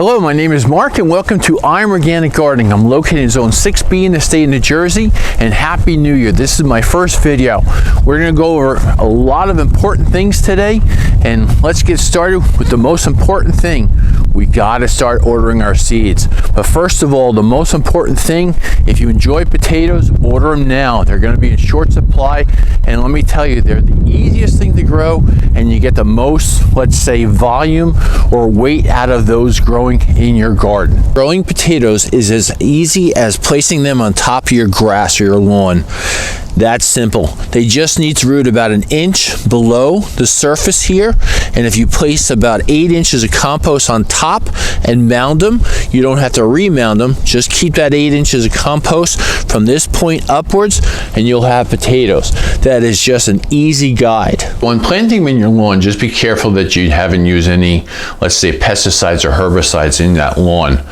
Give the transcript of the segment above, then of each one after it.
Hello, my name is Mark and welcome to I'm Organic Gardening. I'm located in Zone 6B in the state of New Jersey, and Happy New Year. This is my first video. We're going to go over a lot of important things today, and let's get started with the most important thing. We got to start ordering our seeds. But first of all, the most important thing, if you enjoy potatoes, order them now. They're going to be in short supply, and let me tell you, they're the easiest thing to grow, and you get the most, let's say, volume or weight out of those growing in your garden. Growing potatoes is as easy as placing them on top of your grass or your lawn. That's simple. They just need to root about an inch below the surface here, and if you place about 8 inches of compost on top and mound them, you don't have to remound them. Just keep that 8 inches of compost from this point upwards and you'll have potatoes. That is just an easy guide. When planting them in your lawn, just be careful that you haven't used any, let's say, pesticides or herbicides in that lawn.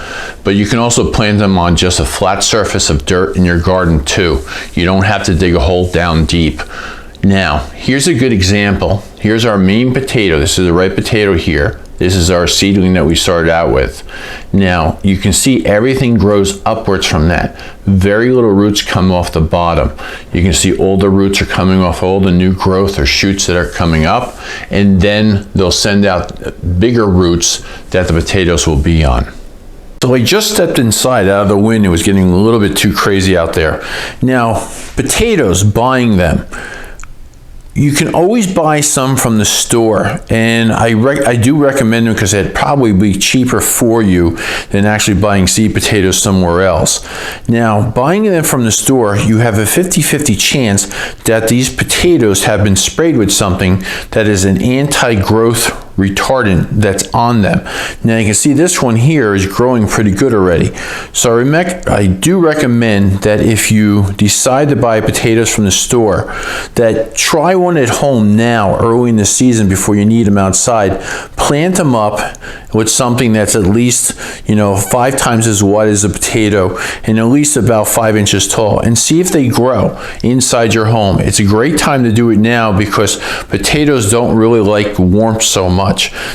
But you can also plant them on just a flat surface of dirt in your garden too. You don't have to dig a hole down deep. Now, here's a good example. Here's our main potato. This is the right potato here. This is our seedling that we started out with. Now, you can see everything grows upwards from that. Very little roots come off the bottom. You can see all the roots are coming off, all the new growth or shoots that are coming up, and then they'll send out bigger roots that the potatoes will be on. So I just stepped inside out of the wind. It was getting a little bit too crazy out there. Now, potatoes, buying them. You can always buy some from the store, and I do recommend them because it'd probably be cheaper for you than actually buying seed potatoes somewhere else. Now, buying them from the store, you have a 50-50 chance that these potatoes have been sprayed with something that is an anti-growth retardant that's on them. Now you can see this one here is growing pretty good already. So I do recommend that if you decide to buy potatoes from the store, that try one at home now, early in the season before you need them outside. Plant them up with something that's at least, 5 times as wide as a potato and at least about 5 inches tall, and see if they grow inside your home. It's a great time to do it now because potatoes don't really like warmth so much.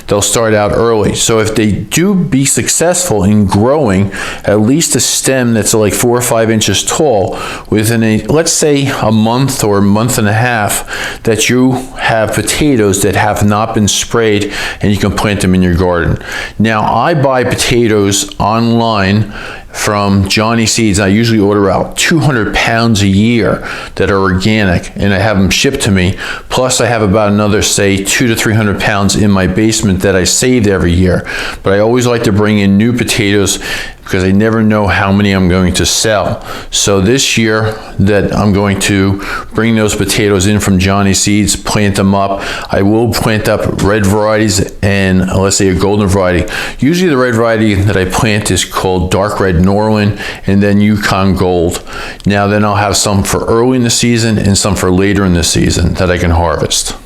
They'll start out early. So if they do be successful in growing at least a stem that's like 4 or 5 inches tall within let's say a month or a month and a half, that you have potatoes that have not been sprayed and you can plant them in your garden. Now, I buy potatoes online from Johnny Seeds. I usually order out 200 pounds a year that are organic, and I have them shipped to me. Plus I have about another, say, 200 to 300 pounds in my basement that I saved every year. But I always like to bring in new potatoes because I never know how many I'm going to sell. So this year that I'm going to bring those potatoes in from Johnny Seeds, plant them up. I will plant up red varieties and let's say a golden variety. Usually the red variety that I plant is called Dark Red Norland and then Yukon Gold. Now then I'll have some for early in the season and some for later in the season that I can harvest.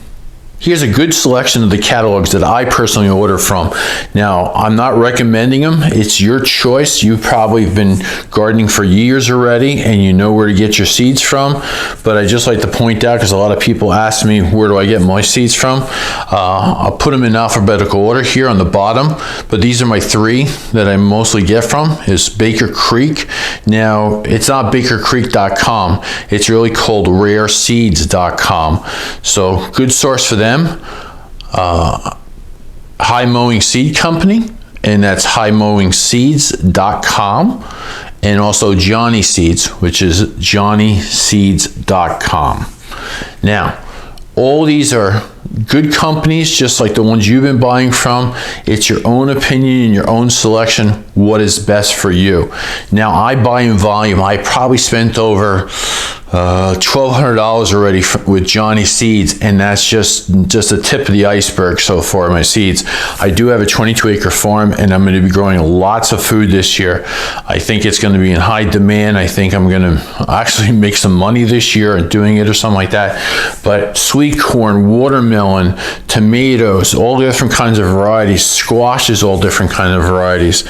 Here's a good selection of the catalogs that I personally order from. Now, I'm not recommending them. It's your choice. You've probably been gardening for years already and you know where to get your seeds from. But I just like to point out, because a lot of people ask me, where do I get my seeds from? I'll put them in alphabetical order here on the bottom. But these are my 3 that I mostly get from, is Baker Creek. Now, it's not bakercreek.com. It's really called rareseeds.com. So, good source for them. High Mowing Seed Company, and that's highmowingseeds.com, and also Johnny Seeds, which is johnnyseeds.com. Now, all these are good companies, just like the ones you've been buying from. It's your own opinion and your own selection, what is best for you. Now, I buy in volume. I probably spent over $1,200 already with Johnny Seeds, and that's just the tip of the iceberg so far, my seeds. I do have a 22-acre farm, and I'm going to be growing lots of food this year. I think it's going to be in high demand. I think I'm going to actually make some money this year at doing it or something like that. But sweet corn, watermelon, tomatoes, all the different kinds of varieties, squashes, all different kinds of varieties,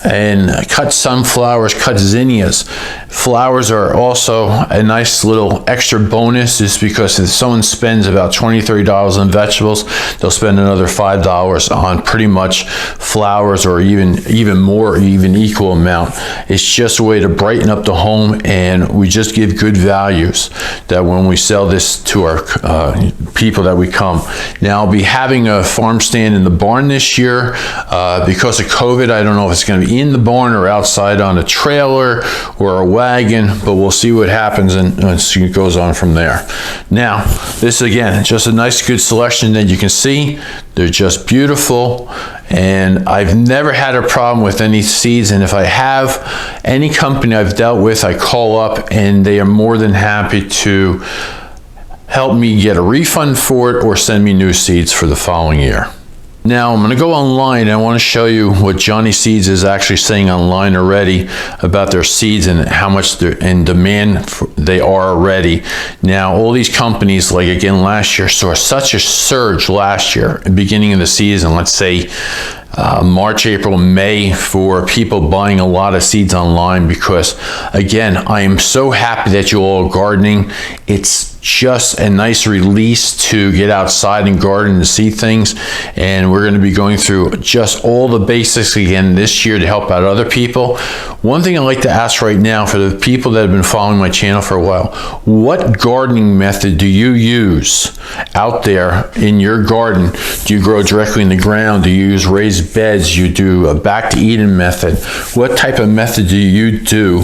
and cut sunflowers, cut zinnias. Flowers are also a nice nice little extra bonus is because if someone spends about $20-$30 on vegetables, they'll spend another $5 on pretty much flowers, or even more, even equal amount. It's just a way to brighten up the home, and we just give good values that when we sell this to our people that we come. Now, I'll be having a farm stand in the barn this year. Because of COVID, I don't know if it's going to be in the barn or outside on a trailer or a wagon, but we'll see what happens and it goes on from there. Now, this again, just a nice good selection that you can see. They're just beautiful, and I've never had a problem with any seeds, and if I have, any company I've dealt with, I call up and they are more than happy to help me get a refund for it or send me new seeds for the following year. Now I'm going to go online and I want to show you what Johnny Seeds is actually saying online already about their seeds and how much they're in demand they are already. Now all these companies, like again last year, saw such a surge last year, beginning of the season, let's say March, April, May, for people buying a lot of seeds online, because again, I am so happy that you all are gardening. It's just a nice release to get outside and garden and see things, and we're going to be going through just all the basics again this year to help out other people. One thing I'd like to ask right now for the people that have been following my channel for a while, what gardening method do you use out there in your garden? Do you grow directly in the ground? Do you use raised beds? You do a back to Eden method? What type of method do you do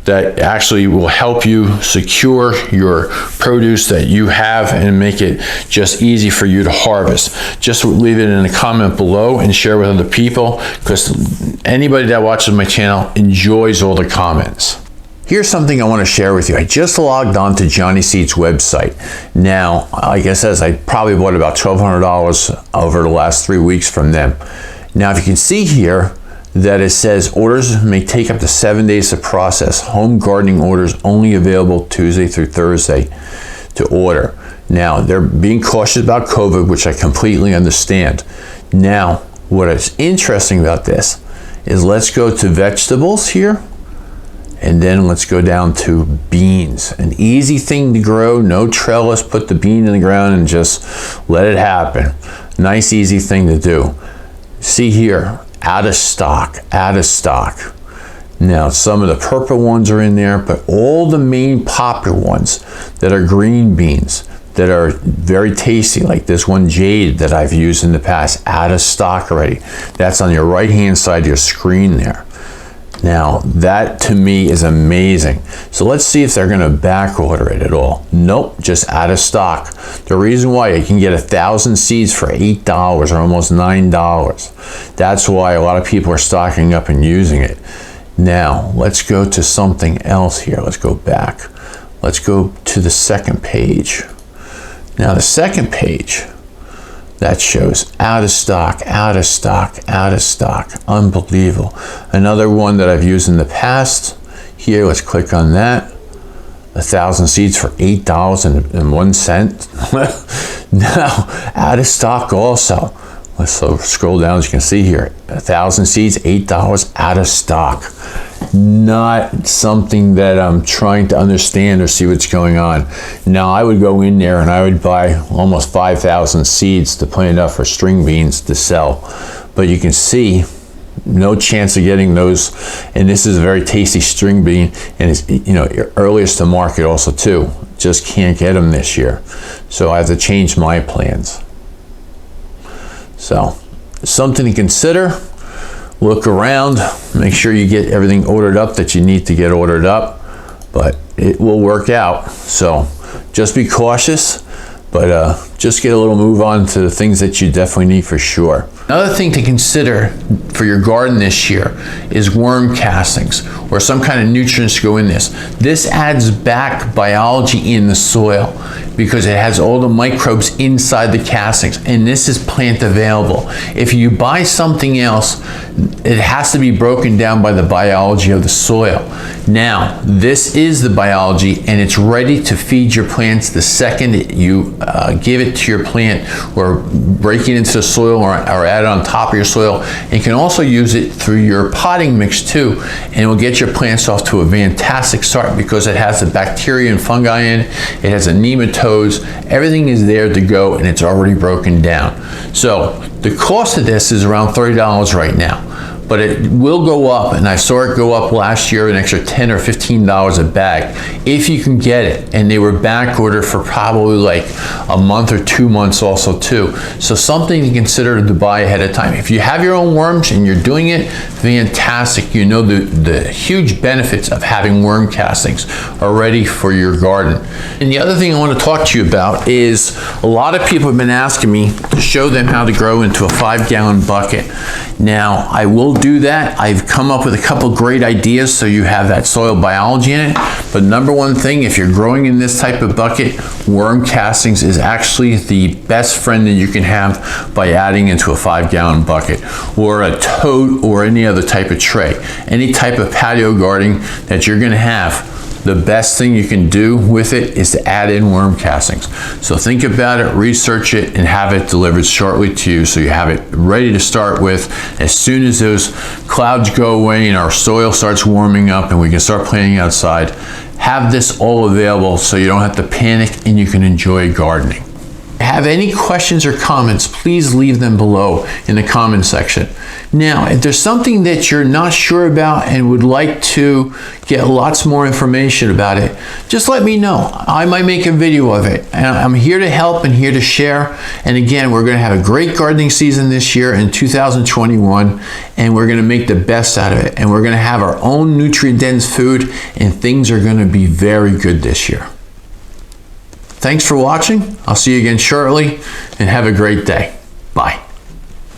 that actually will help you secure your produce that you have and make it just easy for you to harvest? Just leave it in a comment below and share with other people, because anybody that watches my channel enjoys all the comments. Here's something I want to share with you. I just logged on to Johnny Seeds website. Now, like I said, I probably bought about $1,200 over the last 3 weeks from them. Now, if you can see here that it says orders may take up to 7 days to process. Home gardening orders only available Tuesday through Thursday to order. Now, they're being cautious about COVID, which I completely understand. Now, what is interesting about this is let's go to vegetables here, and then let's go down to beans. An easy thing to grow, no trellis, put the bean in the ground and just let it happen. Nice, easy thing to do. See here, out of stock, out of stock. Now, some of the purple ones are in there, but all the main popular ones that are green beans, that are very tasty, like this one Jade that I've used in the past, out of stock already. That's on your right-hand side of your screen there. Now, that to me is amazing. So let's see if they're gonna back order it at all. Nope, just out of stock. The reason why, you can get 1,000 seeds for $8 or almost $9. That's why a lot of people are stocking up and using it. Now, let's go to something else here. Let's go back. Let's go to the second page. Now, the second page, that shows out of stock, out of stock, out of stock. Unbelievable. Another one that I've used in the past. Here, let's click on that. 1,000 seeds for $8.01. Now, out of stock also. Let's scroll down, as you can see here. 1,000 seeds, $8 out of stock. Not something that I'm trying to understand or see what's going on. Now, I would go in there and I would buy almost 5,000 seeds to plant up for string beans to sell. But you can see, no chance of getting those. And this is a very tasty string bean, and it's, you know, earliest to market also too. Just can't get them this year. So I have to change my plans. So, something to consider. Look around, make sure you get everything ordered up that you need to get ordered up, but it will work out. So just be cautious, but just get a little move on to the things that you definitely need for sure. Another thing to consider for your garden this year is worm castings or some kind of nutrients to go in this. This adds back biology in the soil because it has all the microbes inside the castings, and this is plant available. If you buy something else, it has to be broken down by the biology of the soil. Now, this is the biology, and it's ready to feed your plants the second you give it to your plant, or break it into the soil, or add it on top of your soil. And you can also use it through your potting mix too, and it will get your plants off to a fantastic start because it has the bacteria and fungi in it, it has the nematodes, everything is there to go, and it's already broken down. So the cost of this is around $30 right now. But it will go up, and I saw it go up last year an extra $10 or $15 a bag if you can get it. And they were back ordered for probably like a month or 2 months also too. So something to consider to buy ahead of time. If you have your own worms and you're doing it, fantastic. You know the huge benefits of having worm castings are ready for your garden. And the other thing I want to talk to you about is a lot of people have been asking me to show them how to grow into a 5-gallon bucket. Now, I will do that. I've come up with a couple great ideas so you have that soil biology in it. But number one thing, if you're growing in this type of bucket, worm castings is actually the best friend that you can have by adding into a 5-gallon bucket, or a tote, or any other type of tray. Any type of patio gardening that you're going to have, the best thing you can do with it is to add in worm castings. So think about it, research it, and have it delivered shortly to you so you have it ready to start with as soon as those clouds go away and our soil starts warming up and we can start planting outside. Have this all available so you don't have to panic and you can enjoy gardening. Have any questions or comments, please leave them below in the comment section. Now, if there's something that you're not sure about and would like to get lots more information about it, just let me know. I might make a video of it. And I'm here to help and here to share. And again, we're going to have a great gardening season this year in 2021, and we're going to make the best out of it. And we're going to have our own nutrient-dense food, and things are going to be very good this year. Thanks for watching. I'll see you again shortly, and have a great day. Bye.